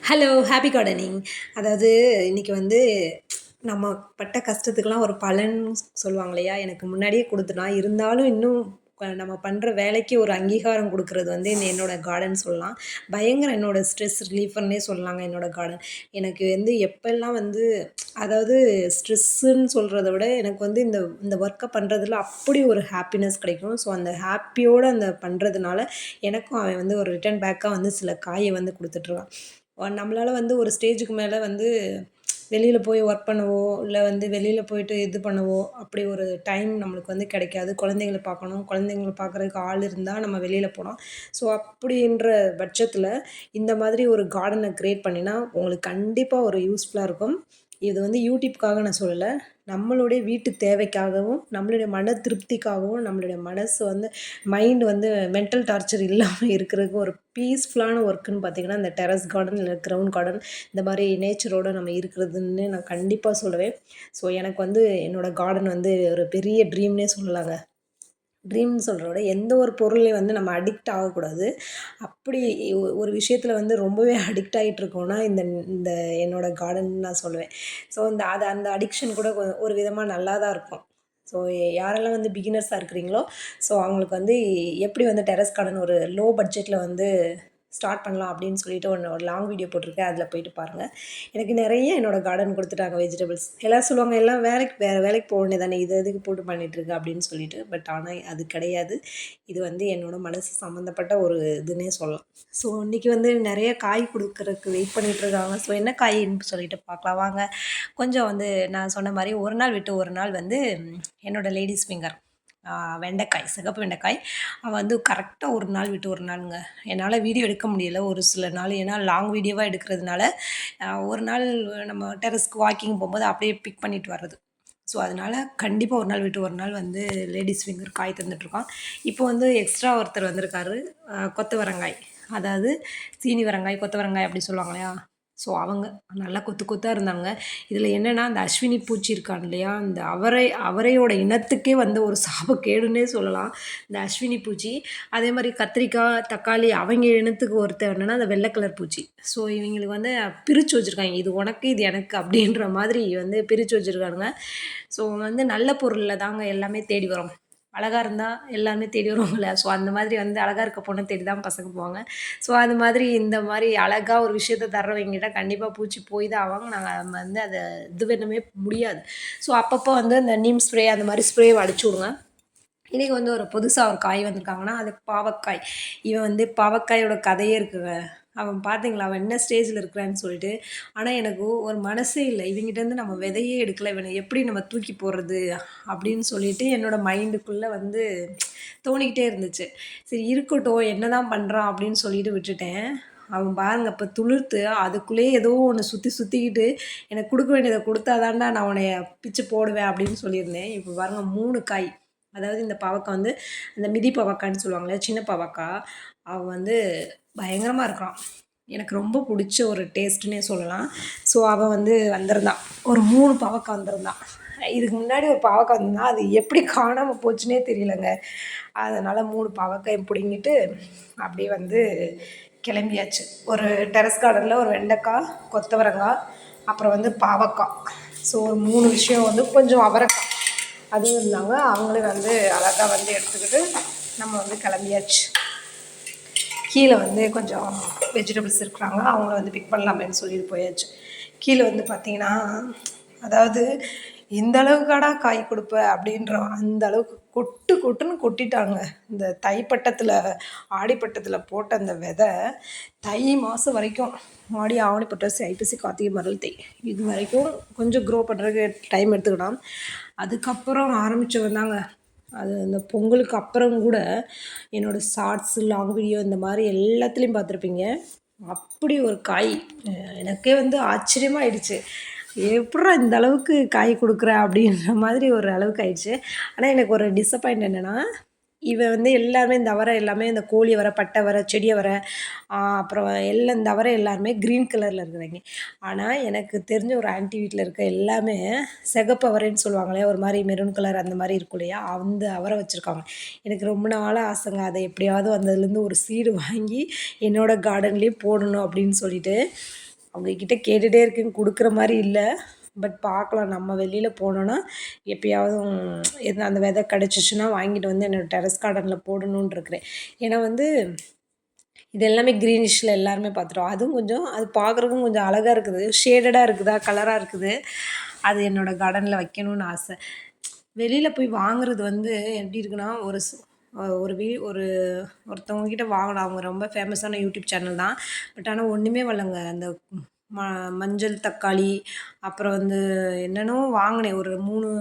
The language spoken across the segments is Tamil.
ஹலோ! Happy gardening. அதாவது இன்னைக்கு வந்து நம்ம பட்ட கஷ்டத்துக்கெல்லாம் ஒரு பலன் சொல்லுவாங்க இல்லையா? எனக்கு முன்னாடியே குடுத்துட்டான். இருந்தாலும் இன்னும் நம்ம பண்ற வேலைக்கு ஒரு அங்கீகாரம் குடுக்குறது வந்து இந்த என்னோட கார்டன் சொல்லலாம். பயங்கர என்னோட ஸ்ட்ரெஸ் ரிலீஃபர்னே சொல்லலாங்க என்னோட கார்டன். எனக்கு வந்து எப்பல்லாம் வந்து அதாவது ஸ்ட்ரெஸ்ஸுன்னு சொல்றத விட எனக்கு வந்து இந்த இந்த ஒர்க்க பண்றதுல அப்படி ஒரு ஹாப்பினஸ் கிடைக்கும். ஸோ அந்த ஹாப்பியோட அந்த பண்றதுனால எனக்கும் அவன் வந்து ஒரு ரிட்டர்ன் பேக்கா வந்து சில காய வந்து குடுத்துட்டுருக்கான். நம்மளால வந்து ஒரு ஸ்டேஜுக்கு மேல வந்து வெளியில போய் ஒர்க் பண்ணவோ, இல்ல வந்து வெளியில போயிட்டு இது பண்ணவோ, அப்படி ஒரு டைம் நம்மளுக்கு வந்து கிடைக்காது. குழந்தைங்கள பார்க்கணும். குழந்தைங்கள பார்க்குறதுக்கு ஆள் இருந்தா நம்ம வெளியில போலாம். ஸோ அப்படின்ற பட்சத்தில இந்த மாதிரி ஒரு கார்டன கிரியேட் பண்ணினா, உங்களுக்கு கண்டிப்பா ஒரு யூஸ்ஃபுல்லா இருக்கும். இது வந்து யூடியூப்காக நான் சொல்லல. நம்மளுடைய வீட்டு தேவைக்காகவும், நம்மளுடைய மன திருப்திக்காகவும், நம்மளுடைய மனசு வந்து மைண்ட் வந்து மென்டல் டார்ச்சர் இல்லாம இருக்கிறதுக்கு ஒரு பீஸ்ஃபுல்லான ஒர்க்குன்னு பார்த்தீங்கன்னா, இந்த டெர்ரஸ் கார்டன் இல்ல கிரவுண்ட் கார்டன் இந்த மாரி நேச்சரோட நம்ம இருக்கிறதுன்னு நான் கண்டிப்பா சொல்லுவேன். ஸோ எனக்கு வந்து என்னோட கார்டன் வந்து ஒரு பெரிய ட்ரீம்னே சொல்லலாங்க. ட்ரீம்ன்னு சொல்றத விட எந்த ஒரு பொருளையும் வந்து நம்ம அடிக்ட் ஆகக்கூடாது. அப்படி ஒரு விஷயத்துல வந்து ரொம்பவே அடிக்ட் ஆயிட்டு இருக்கோம்னா, இந்த இந்த என்னோட கார்டன்னு நான் சொல்லுவேன். ஸோ அந்த அடிக்ஷன் கூட ஒரு விதமா நல்லா தான் இருக்கும். ஸோ யாரெல்லாம் வந்து பிகினர்ஸா இருக்கிறீங்களோ, ஸோ அவங்களுக்கு வந்து எப்படி வந்து டெர்ரஸ் கார்டன் ஒரு லோ பட்ஜெட்ல வந்து ஸ்டார்ட் பண்ணலாம் அப்படின்னு சொல்லிட்டு ஒரு லாங் வீடியோ போட்டிருக்கேன். அதில போயிட்டு பாருங்க. எனக்கு நெறைய என்னோட கார்டன் குடுத்துட்டாங்க வெஜிடபிள்ஸ். எல்லாரும் சொல்லுவாங்க, "எல்லாம் வேற வேலைக்கு போ வேண்டியது தானே, இது எதுக்கு போட்டு பண்ணிட்டுருக்க?" அப்படின்னு சொல்லிட்டு. பட் ஆனா அது கிடையாது. இது வந்து என்னோட மனசு சம்மந்தப்பட்ட ஒரு இதுன்னே சொல்லலாம். ஸோ இன்னைக்கு வந்து நெறைய காய் குடுக்கறதுக்கு வெயிட் பண்ணிட்டுருக்காங்க. ஸோ என்ன காயின்னு சொல்லிட்டு பார்க்கலாம் வாங்க. கொஞ்சம் வந்து நான் சொன்ன மாரி ஒரு நாள் விட்டு ஒரு நாள் வந்து என்னோட லேடீஸ் ஃபிங்கர் வெண்டைக்காய், சிகப்பு வெண்டைக்காய். வந்து கரெக்ட்டா ஒரு நாள் விட்டு ஒரு நாளுங்க. என்னால வீடியோ எடுக்க முடியல ஒரு சில நாள். ஏன்னா லாங் வீடியோவா எடுக்கிறதுனால, ஒரு நாள் நம்ம டெர்ரஸ்க்கு வாக்கிங் போம்போது அப்படியே பிக் பண்ணிட்டு வர்றது. ஸோ, அதனால கண்டிப்பா ஒரு நாள் விட்டு ஒரு நாள் வந்து லேடீஸ் ஃபிங்கர் காய் தந்துட்டுருக்கோம். இப்போ வந்து எக்ஸ்ட்ரா ஒருத்தர் வந்திருக்காரு. கொத்தவரங்காய். அதாவது சீனி வரங்காய், கொத்தவரங்காய் அப்படி சொல்லுவாங்க இல்லையா? ஸோ, அவங்க நல்லா கொத்து கொத்தா இருந்தாங்க. இதில என்னன்னா, அந்த அஸ்வினி பூச்சி இருக்கான் இல்லையா? இந்த அவரையோட இனத்துக்கே வந்து ஒரு சாபக்கேடுன்னே சொல்லலாம். இந்த அஸ்வினி பூச்சி. அதே மாரி கத்திரிக்காய், தக்காளி அவங்க இனத்துக்கு ஒருத்தன் என்னன்னா, அந்த வெள்ள கலர் பூச்சி. ஸோ, இவைங்களுக்கு வந்து பிரிச்சு வச்சிருக்காங்க. இது உனக்கு, இது எனக்கு அப்படின்ற மாதிரி வந்து பிரிச்சு வச்சிருக்கானுங்க. ஸோ, வந்து நல்ல பொருள்ல தாங்க எல்லாமே தேடி வரும். அழகா இருந்தா எல்லாருமே தேடி வருவாங்கல்ல. ஸோ, அந்த மாதிரி வந்து அழகா இருக்க பொண்ண தேடி தான் பசங்க போவாங்க. ஸோ, அது மாதிரி இந்த மாரி அழகா ஒரு விஷயத்த தர்றவங்ககிட்ட கண்டிப்பா பூச்சி போய் தான் ஆவாங்க. நாங்க நம்ம வந்து அத இது பண்ணவே முடியாது. ஸோ, அப்பப்போ வந்து அந்த நீம் ஸ்ப்ரே அந்த மாரி ஸ்ப்ரேவ அடிச்சு விடுங்க. இன்னைக்கு வந்து ஒரு புதுசா ஒரு காய் வந்திருக்காங்கன்னா, அது பாவக்காய். இவன் வந்து பாவக்காயோட கதையே இருக்குங்க. அவன் பார்த்தீங்களா? அவன் என்ன ஸ்டேஜ்ல இருக்கிறான்னு சொல்லிட்டு. ஆனா, எனக்கு ஒரு மனசே இல்ல. இவன்கிட்டருந்து நம்ம விதையே எடுக்கல. இவன எப்படி நம்ம தூக்கி போடுறது? அப்படின்னு சொல்லிட்டு என்னோட மைண்டுக்குள்ள வந்து தோணிக்கிட்டே இருந்துச்சு. சரி இருக்கட்டும், என்னதான் பண்றான் அப்படின்னு சொல்லிட்டு விட்டுட்டேன். அவன் பாருங்க இப்ப துளிர்த்து அதுக்குள்ளேயே ஏதோ ஒண்ணு சுத்திக்கிட்டு, எனக்கு குடுக்க வேண்டியத குடுத்தா தான்டா நான் உன்னைய பிச்சு போடுவேன் அப்படின்னு சொல்லியிருந்தேன். இப்ப பாருங்க 3 காய். அதாவது இந்த பாவக்கா வந்து அந்த மிதி பாவக்கான்னு சொல்லுவாங்கல்ல, சின்ன பாவக்கா. அவன் வந்து பயங்கரமா இருக்கான். எனக்கு ரொம்ப புடிச்ச ஒரு டேஸ்ட்டுன்னே சொல்லலாம். ஸோ, அவன் வந்து வந்திருந்தான். ஒரு 3 பாவக்கா வந்திருந்தான். இதுக்கு முன்னாடி ஒரு பாவக்கா வந்திருந்தான். அது எப்படி காணாம போச்சுன்னே தெரியலங்க. அதனால 3 பாவக்காய புடுங்கிட்டு, அப்படியே வந்து கிளம்பியாச்சு. ஒரு டெரஸ் கார்டன்ல ஒரு வெண்டைக்கா, கொத்தவரங்கா, அப்புறம் வந்து பாவக்கா. ஸோ, ஒரு 3 விஷயம் வந்து கொஞ்சம் அவரைக்கா. அதுவும் இருந்தாங்க. அவங்களே வந்து அழகா வந்து எடுத்துக்கிட்டு நம்ம வந்து கிளம்பியாச்சு. கீழே வந்து கொஞ்சம் வெஜிடபிள்ஸ் இருக்கிறாங்க. அவங்கள வந்து பிக் பண்ணலாமேன்னு சொல்லிட்டு போயாச்சு. கீழே வந்து பார்த்தீங்கன்னா, அதாவது "இந்த அளவுக்காடா காய் குடுப்ப?" அப்படின்ற அந்த அளவுக்கு கொட்டுன்னு கொட்டிட்டாங்க. இந்த தை பட்டத்தில, ஆடி பட்டத்தில போட்ட அந்த விதை, தை மாதம் வரைக்கும் ஆடி, ஆவணி, புரட்டாசி, ஐப்பசி, கார்த்திகை, மகம், தை இது வரைக்கும் கொஞ்சம் க்ரோ பண்ணுறதுக்கு டைம் எடுத்துக்கிட்டான். அதுக்கப்புறம் ஆரம்பிச்சவன் தாங்க. அது அந்த பொங்கலுக்கு அப்புறம் கூட என்னோடய ஷார்ட்ஸ், லாங் வீடியோ இந்த மாதிரி எல்லாத்துலேயும் பார்த்துருப்பீங்க. அப்படி ஒரு காய் எனக்கே வந்து ஆச்சரியமாயிடுச்சு. எப்புட்றா இந்த அளவுக்கு காய் குடுக்குற? அப்படின்ற மாதிரி ஒரு அளவுக்கு ஆயிடுச்சு. ஆனா எனக்கு ஒரு டிசப்பாயிண்ட் என்னன்னா, இவன் வந்து எல்லாமே இந்த அவரை எல்லாமே இந்த கோழி அவரை, பட்டை அவரை, செடி அவரை, அப்புறம் எல்லாம் இந்த அவரை எல்லாருமே க்ரீன் கலர்ல இருக்குதுங்க. ஆனா எனக்கு தெரிஞ்ச ஒரு ஆன்டி வீட்ல இருக்க எல்லாமே சிகப்பு அவரைன்னு சொல்லுவாங்களே, ஒரு மாரி மெரூன் கலர் அந்த மாரி இருக்கும் இல்லையா? அந்த அவரை வச்சிருக்காங்க. எனக்கு ரொம்ப நாளா ஆசைங்க. அத எப்படியாவது வந்ததுலேருந்து ஒரு சீடு வாங்கி என்னோட கார்டன்லேயே போடணும் அப்படின்னு சொல்லிட்டு. அவங்கக்கிட்ட கேட்டுகிட்டே இருக்கேன், கொடுக்குற மாரி இல்ல. பட் பார்க்கலாம், நம்ம வெளியில போனோன்னா எப்பயாவதும் எதுனா அந்த விதை கிடச்சிச்சுன்னா வாங்கிட்டு வந்து என்னோடய டெரஸ் கார்டன்ல போடணும்னு இருக்கிறேன். ஏன்னா வந்து இது எல்லாமே க்ரீனிஷ்ல எல்லாருமே பார்த்துட்டோம். அதுவும் கொஞ்சம் அது பார்க்குறதுக்கும் கொஞ்சம் அழகா இருக்குது. ஷேடடா இருக்குதா, கலரா இருக்குது. அது என்னோட கார்டன்ல வைக்கணும்னு ஆசை. வெளியில போய் வாங்குறது வந்து எப்படி இருக்குன்னா, ஒரு ஸ் ஒரு ஒரு ஒருத்தவங்க கிட்ட வாங்குனோம். அவங்க ரொம்ப ஃபேமஸான யூடியூப் சேனல் தான். பட் ஆனா ஒண்ணுமே வரலங்க. அந்த ம மஞ்சள் தக்காளி, அப்புறம் வந்து என்னென்னவோ வாங்குனேன். ஒரு 3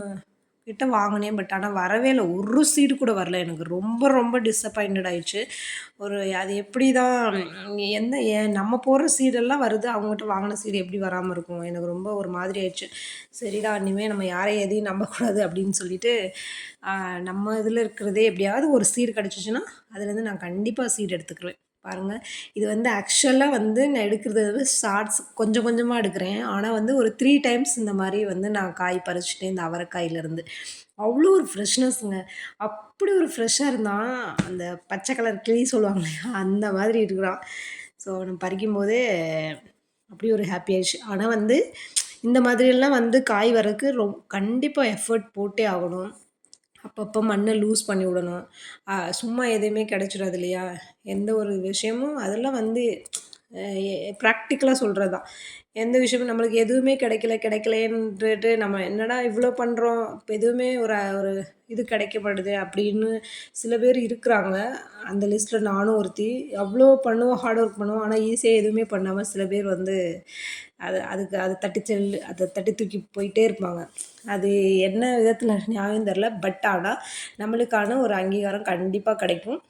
கிட்ட வாங்குனேன். பட் ஆனா வரவே இல்ல. ஒரு சீடு கூட வரல. எனக்கு ரொம்ப ரொம்ப டிசப்பாயிண்டட் ஆயிடுச்சு. அது எப்படி தான் நம்ம போடுற சீடெல்லாம் வருது. அவங்ககிட்ட வாங்குன சீடு எப்படி வராம இருக்கும்? எனக்கு ரொம்ப ஒரு மாதிரி ஆயிடுச்சு. சரிடா, இனிமே நம்ம யாரையும் எதையும் நம்பக்கூடாது அப்படின்னு சொல்லிட்டு, நம்ம இதில இருக்கிறதே எப்படியாவது ஒரு சீடு கிடச்சிச்சுன்னா, அதுலேருந்து நான் கண்டிப்பா சீடு எடுத்துக்குருவேன். பாருங்க, இது வந்து ஆக்சுவலா வந்து நான் எடுக்கிறது வந்து ஷார்ட்ஸ் கொஞ்சம் கொஞ்சமா எடுக்கிறேன். ஆனா வந்து ஒரு 3 டைம்ஸ் இந்த மாரி வந்து நான் காய் பறிச்சுட்டேன் இந்த அவரைக்காயிலருந்து. அவ்வளோ ஒரு ஃப்ரெஷ்னஸ்ங்க. அப்படி ஒரு ஃப்ரெஷ்ஷா இருந்தான். அந்த பச்சை கலர் கிளி சொல்லுவாங்க இல்லையா? அந்த மாதிரி இருக்கிறான். ஸோ நான் பறிக்கும்போதே அப்படி ஒரு ஹாப்பி ஆயிடுச்சு. ஆனா வந்து இந்த மாதிரியெல்லாம் வந்து காய் வரக்கு கண்டிப்பா எஃபோர்ட் போட்டே ஆகணும். அப்பப்போ மண்ணை லூஸ் பண்ணி விடணும். சும்மா எதையுமே கிடைச்சிடாது இல்லையா? எந்த ஒரு விஷயமும் அதெல்லாம் வந்து ப்ராக்டிக்கலா சொல்கிறது தான். எந்த விஷயமும் நம்மளுக்கு எதுவுமே கிடைக்கலேன்ட்டுட்டு நம்ம என்னடா இவ்வளோ பண்ணுறோம், இப்போ எதுவுமே ஒரு ஒரு இது கிடைக்க மாட்டுதே அப்படின்னு சில பேர் இருக்கிறாங்க. அந்த லிஸ்ட்டில் நானும் ஒருத்தி. அவ்வளோ பண்ணுவோம், ஹார்ட் ஒர்க் பண்ணுவோம். ஆனால் ஈஸியாக எதுவுமே பண்ணாமல் சில பேர் வந்து அதை தட்டி தூக்கி போயிட்டே இருப்பாங்க. அது என்ன விதத்தில் நியாயம் தெரில. பட் ஆனால் நம்மளுக்கான ஒரு அங்கீகாரம் கண்டிப்பாக கிடைக்கும்.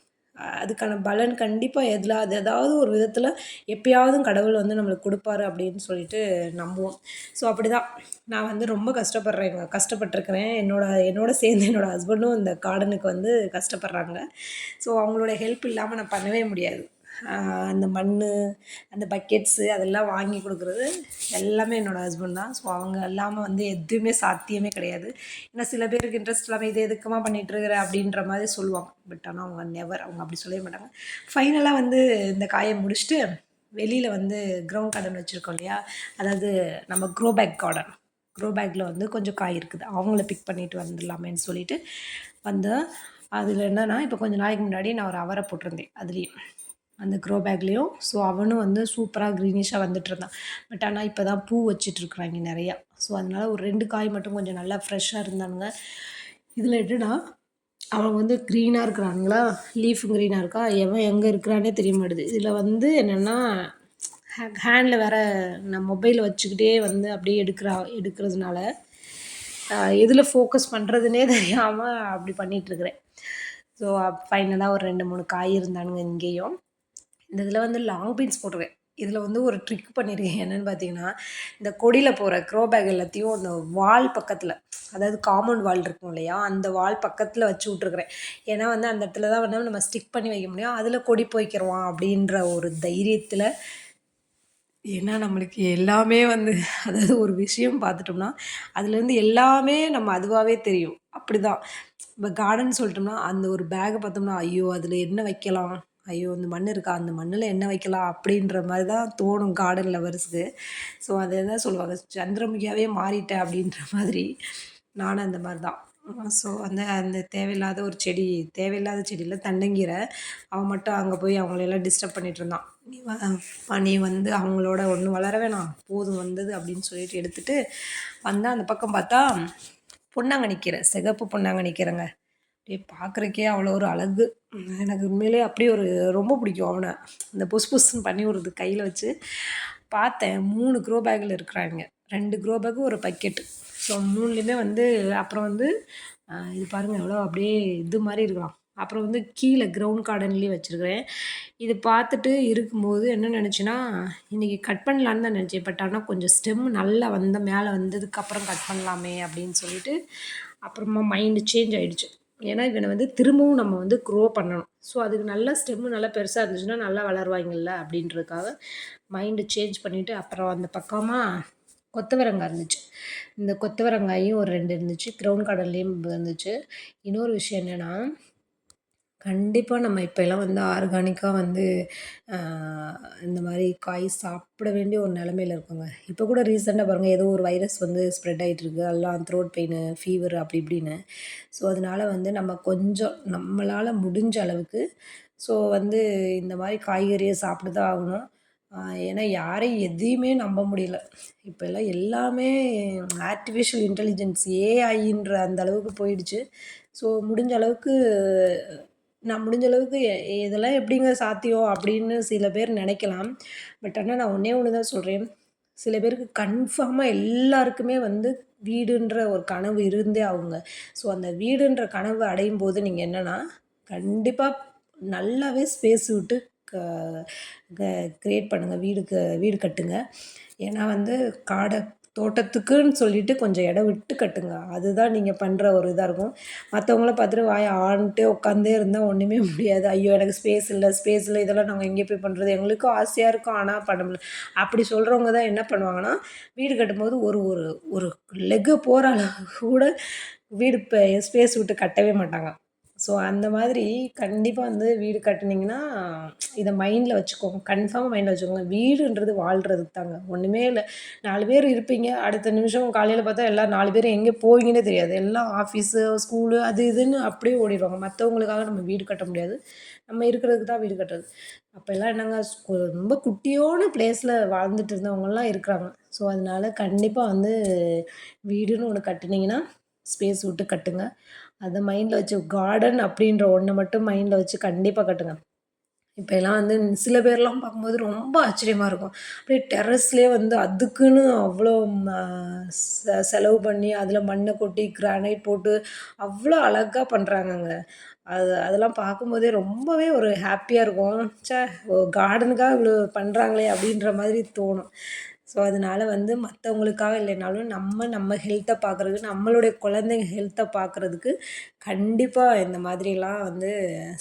அதுக்கான பலன் கண்டிப்பாக அது ஏதாவது ஒரு விதத்தில் எப்பயாவதும் கடவுள் வந்து நம்மளுக்கு கொடுப்பாரு அப்படின்னு சொல்லிட்டு நம்புவோம். ஸோ அப்படிதான் நான் வந்து ரொம்ப கஷ்டப்பட்டுருக்கிறேன். என்னோட சேர்ந்து என்னோடய ஹஸ்பண்டும் இந்த கார்டனுக்கு வந்து கஷ்டப்படுறாங்க. ஸோ அவங்களோட ஹெல்ப் இல்லாமல் நான் பண்ணவே முடியாது. அந்த மண், அந்த பக்கெட்ஸு அதெல்லாம் வாங்கி கொடுக்குறது எல்லாமே என்னோடய ஹஸ்பண்ட் தான். ஸோ அவங்க இல்லாமல் வந்து எதுவுமே சாத்தியமே கிடையாது. ஏன்னா சில பேருக்கு இன்ட்ரெஸ்ட் இல்லாமல் இது எதுக்குமா பண்ணிகிட்ருக்குற அப்படின்ற மாதிரி சொல்லுவாங்க. பட் ஆனால் அவங்க அப்படி சொல்லவே மாட்டாங்க. ஃபைனலாக வந்து இந்த காயை முடிச்சுட்டு வெளியில் வந்து கிரவுண்ட் கார்டன் வச்சுருக்கோம் இல்லையா? அதாவது நம்ம க்ரோ பேக்கில் வந்து கொஞ்சம் காய் இருக்குது. அவங்கள பிக் பண்ணிட்டு வந்துடலாமேன்னு சொல்லிட்டு வந்தேன். அதில் என்னன்னா, இப்போ கொஞ்சம் நாளைக்கு முன்னாடி நான் ஒரு அவரை போட்டிருந்தேன் அதுலேயும். அந்த க்ரோ பேக்லேயும். ஸோ அவனும் வந்து சூப்பராக க்ரீனிஷாக வந்துட்டுருந்தான். பட் ஆனால் இப்போ தான் பூ வச்சிட்ருக்குறாங்க நிறையா. ஸோ அதனால ஒரு 2 காய் மட்டும் கொஞ்சம் நல்லா ஃப்ரெஷ்ஷாக இருந்தானுங்க. இதில் என்னன்னா, அவங்க வந்து க்ரீனாக இருக்கிறானுங்களா, லீஃபும் க்ரீனாக இருக்கா, எவன் எங்கே இருக்கிறானே தெரிய மாட்டுது. இதில் வந்து என்னென்னா, ஹேண்டில் வேறு நான் மொபைலை வச்சுக்கிட்டே வந்து அப்படியே எடுக்கிறதுனால எதில் ஃபோக்கஸ் பண்ணுறதுனே தெரியாமல் அப்படி பண்ணிகிட்ருக்குறேன். ஸோ ஃபைனலாக ஒரு 2, 3 காய் இருந்தானுங்க இங்கேயும். இந்த இதில் வந்து லாங் பீன்ஸ் போட்டிருக்கேன். இதில் வந்து ஒரு ட்ரிக் பண்ணியிருக்கேன். என்னென்னு பார்த்தீங்கன்னா, இந்த கொடியில் போகிற க்ரோ பேக் எல்லாத்தையும் அந்த வால் பக்கத்தில், அதாவது காம்பவுண்ட் வால் இருக்கும் இல்லையா? அந்த வால் பக்கத்தில் வச்சு விட்ருக்குறேன். ஏன்னா வந்து அந்த இடத்துல தான் வந்து நம்ம ஸ்டிக் பண்ணி வைக்க முடியும். அதில் கொடி போய்க்கிருவான் அப்படின்ற ஒரு தைரியத்தில். ஏன்னா நம்மளுக்கு எல்லாமே வந்து அதாவது ஒரு விஷயம் பார்த்துட்டோம்னா, அதுலேருந்து எல்லாமே நம்ம அதுவாகவே தெரியும். அப்படிதான். இப்போ கார்டன் சொல்லிட்டோம்னா, அந்த ஒரு பேக்க பார்த்தோம்னா, ஐயோ! அதில என்ன வைக்கலாம்? ஐயோ! இந்த மண் இருக்கா? அந்த மண்ணில் என்ன வைக்கலாம்? அப்படின்ற மாரி தான் தோணும் கார்டன் லவர்ஸ்க்கு. ஸோ அதை தான் சொல்லுவாங்க, சந்திரமுகியாவே மாறிட்டேன் அப்படின்ற மாதிரி. நானும் அந்த மாரி தான். ஸோ அந்த அந்த தேவையில்லாத ஒரு செடி, தேவையில்லாத செடியில தண்டங்கீரை. அவன் மட்டும் அங்கே போய் அவங்களெல்லாம் டிஸ்டர்ப் பண்ணிட்டு இருந்தான். நீ வந்து அவங்களோட ஒன்றும் வளர வேணாம், போதும் வந்தது அப்படின்னு சொல்லிட்டு எடுத்துட்டு வந்தா, அந்த பக்கம் பார்த்தா பொன்னாங்கண்ணி கீரை, சிகப்பு பொன்னாங்கண்ணி கீரைங்க. அப்படியே பார்க்குறக்கே அவ்வளோ ஒரு அழகு. எனக்கு உண்மையிலேயே அப்படியே ஒரு ரொம்ப பிடிக்கும் அவனை. அந்த புஸ் புஸ்ன்னு பண்ணி விடுறது கையில் வச்சு பார்த்தேன். 3 க்ரோ பேக்கில் இருக்கிறாங்க. 2 க்ரோ பேக்கு, ஒரு பக்கெட்டு. ஸோ 3லேயுமே வந்து அப்புறம் வந்து இது பாருங்கள் எவ்வளோ அப்படியே இது மாதிரி இருக்கலாம். அப்புறம் வந்து கீழே கிரவுண்ட் கார்டன்லேயும் வச்சுருக்கிறேன். இது பார்த்துட்டு இருக்கும்போது என்ன நினச்சேன்னா, இன்றைக்கி கட் பண்ணலான்னு தான் நினச்சேன். பட் ஆனால் கொஞ்சம் ஸ்டெம் நல்லா மேலே வந்ததுக்கப்புறம் கட் பண்ணலாமே அப்படின்னு சொல்லிட்டு, அப்புறமா மைண்டு சேஞ்ச் ஆகிடுச்சு. ஏன்னா இவனை வந்து திரும்பவும் நம்ம வந்து க்ரோ பண்ணணும். ஸோ அதுக்கு நல்லா ஸ்டெம்மு நல்லா பெருசாக இருந்துச்சுன்னா நல்லா வளருவாங்கல்ல அப்படின்றதுக்காக மைண்டு சேஞ்ச் பண்ணிவிட்டு, அப்புறம் அந்த பக்கமாக கொத்தவரங்காய் இருந்துச்சு. இந்த கொத்தவரங்காயும் ஒரு 2 இருந்துச்சு. கிரவுண்ட் கார்டன்லேயும் இருந்துச்சு. இன்னொரு விஷயம் என்னென்னா, கண்டிப்பாக நம்ம இப்போலாம் வந்து ஆர்கானிக்காக வந்து இந்த மாதிரி காய் சாப்பிட வேண்டிய ஒரு நிலமையில இருக்கோங்க. இப்போ கூட ரீசெண்டாக பாருங்கள், ஏதோ ஒரு வைரஸ் வந்து ஸ்ப்ரெட் ஆகிட்டுருக்கு, எல்லாம் த்ரோட் பெயின், ஃபீவர் அப்படி இப்படின்னு. ஸோ அதனால வந்து நம்ம கொஞ்சம் நம்மளால் முடிஞ்ச அளவுக்கு ஸோ வந்து இந்த மாதிரி காய்கறியை சாப்பிட்டு தான் ஆகணும். ஏன்னா யாரையும் எதையுமே நம்ப முடியல. இப்போல்லாம் எல்லாமே ஆர்ட்டிஃபிஷியல் இன்டெலிஜென்ஸ் ஏஐன்ற அந்த அளவுக்கு போயிடுச்சு. ஸோ முடிஞ்ச அளவுக்கு நான் முடிஞ்ச அளவுக்கு இதெல்லாம் எப்படிங்க சாத்தியம் அப்படின்னு சில பேர் நினைக்கலாம். பட் ஆனால் நான் ஒண்ணே ஒண்ணு தான் சொல்றேன். சில பேருக்கு கன்ஃபார்மா எல்லாருக்குமே வந்து வீடுன்ற ஒரு கனவு இருந்தே ஆகுங்க. ஸோ அந்த வீடுன்ற கனவு அடையும்போது நீங்க என்னன்னா, கண்டிப்பா நல்லாவே ஸ்பேஸ் விட்டு க க கிரியேட் பண்ணுங்க. வீடு கட்டுங்க. ஏன்னா வந்து காட தோட்டத்துக்குன்னு சொல்லிட்டு கொஞ்சம் இடம் விட்டு கட்டுங்க. அதுதான் நீங்க பண்ற ஒரு இதா இருக்கும். மத்தவங்கள பார்த்துட்டு வாய ஆன்ட்டே உட்காந்தே இருந்தா ஒண்ணுமே முடியாது. ஐயோ! எனக்கு ஸ்பேஸ் இல்ல. இதெல்லாம் நாங்க எங்கே போய் பண்றது? எங்களுக்கும் ஆசையா இருக்கும். ஆனா பண்ண முடியல. அப்படி சொல்றவங்க தான் என்ன பண்ணுவாங்கன்னா, வீடு கட்டும்போது ஒரு ஒரு ஒரு லெக்கு போற அளவுக்கு கூட வீடு ஸ்பேஸ் விட்டு கட்டவே மாட்டாங்க. ஸோ அந்த மாதிரி கண்டிப்பா வந்து வீடு கட்டுனீங்கன்னா, இத மைண்ட்ல வச்சுக்கோங்க. கன்ஃபார்மா மைண்ட்ல வச்சுக்கோங்க. வீடுன்றது வாழ்றதுக்கு தாங்க. ஒண்ணுமே இல்ல. 4 பேர் இருப்பீங்க. அடுத்த நிமிஷம் காலையில பார்த்தா எல்லாரும் 4 பேரும் எங்கே போவீங்கன்னே தெரியாது. எல்லாம் ஆஃபீஸு, ஸ்கூலு அது இதுன்னு அப்படியே ஓடிருவாங்க. மத்தவங்களுக்காக நம்ம வீடு கட்ட முடியாது. நம்ம இருக்கிறதுக்கு தான் வீடு கட்டுறது. அப்பல்லாம் என்னங்க ரொம்ப குட்டியோன பிளேஸ்ல வாழ்ந்துட்டு இருந்தவங்கலாம் இருக்கிறாங்க. ஸோ அதனால கண்டிப்பா வந்து வீடுன்னு ஒண்ணு கட்டுனீங்கன்னா, ஸ்பேஸ் விட்டு கட்டுங்க. அத மைண்ட்ல வச்சு கார்டன் அப்படின்ற ஒண்ண மட்டும் மைண்ட்ல வச்சு கண்டிப்பா கட்டுங்க. இப்ப எல்லாம் வந்து சில பேர்லாம் பார்க்கும்போது ரொம்ப ஆச்சரியமா இருக்கும். அப்படியே டெர்ரஸ்லயே வந்து அதுக்குன்னு அவ்வளோ ம செலவு பண்ணி, அதில மண்ண கொட்டி, கிரானைட் போட்டு அவ்வளோ அழகா பண்றாங்கங்க. அதெல்லாம் பார்க்கும்போதே ரொம்பவே ஒரு ஹேப்பியா இருக்கும். ச்சே! கார்டனுக்காக இவ்வளோ பண்றாங்களே! அப்படின்ற மாதிரி தோணும். ஸோ, அதனால வந்து மத்தவங்களுக்காக இல்லைனாலும், நம்ம ஹெல்த்த பார்க்குறதுக்கு, நம்மளுடைய குழந்தைங்க ஹெல்த்த பார்க்குறதுக்கு கண்டிப்பா இந்த மாதிரிலாம் வந்து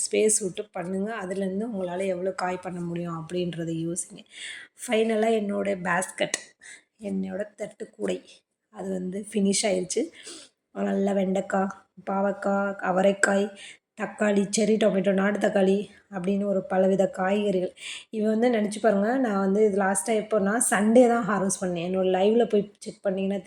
ஸ்பேஸ் விட்டு பண்ணுங்க. அதுலேருந்து உங்களால எவ்வளோ காய் பண்ண முடியும் அப்படின்றத யோசிங்க. ஃபைனலா என்னோட தட்டு கூடை அது வந்து ஃபினிஷ் ஆயிருச்சு. நல்ல வெண்டைக்காய், பாவக்காய், அவரைக்காய், தக்காளி, செர்ரி டொமேட்டோ, நாட்டு தக்காளி அப்படின்னு ஒரு பலவித காய்கறிகள். இவன் வந்து நெனச்சு பாருங்க, நான் வந்து இது லாஸ்ட்டா எப்போன்னா, சண்டே தான் ஹார்வெஸ்ட் பண்ணேன். என்னோட லைவ்ல போய் செக் பண்ணீங்கன்னா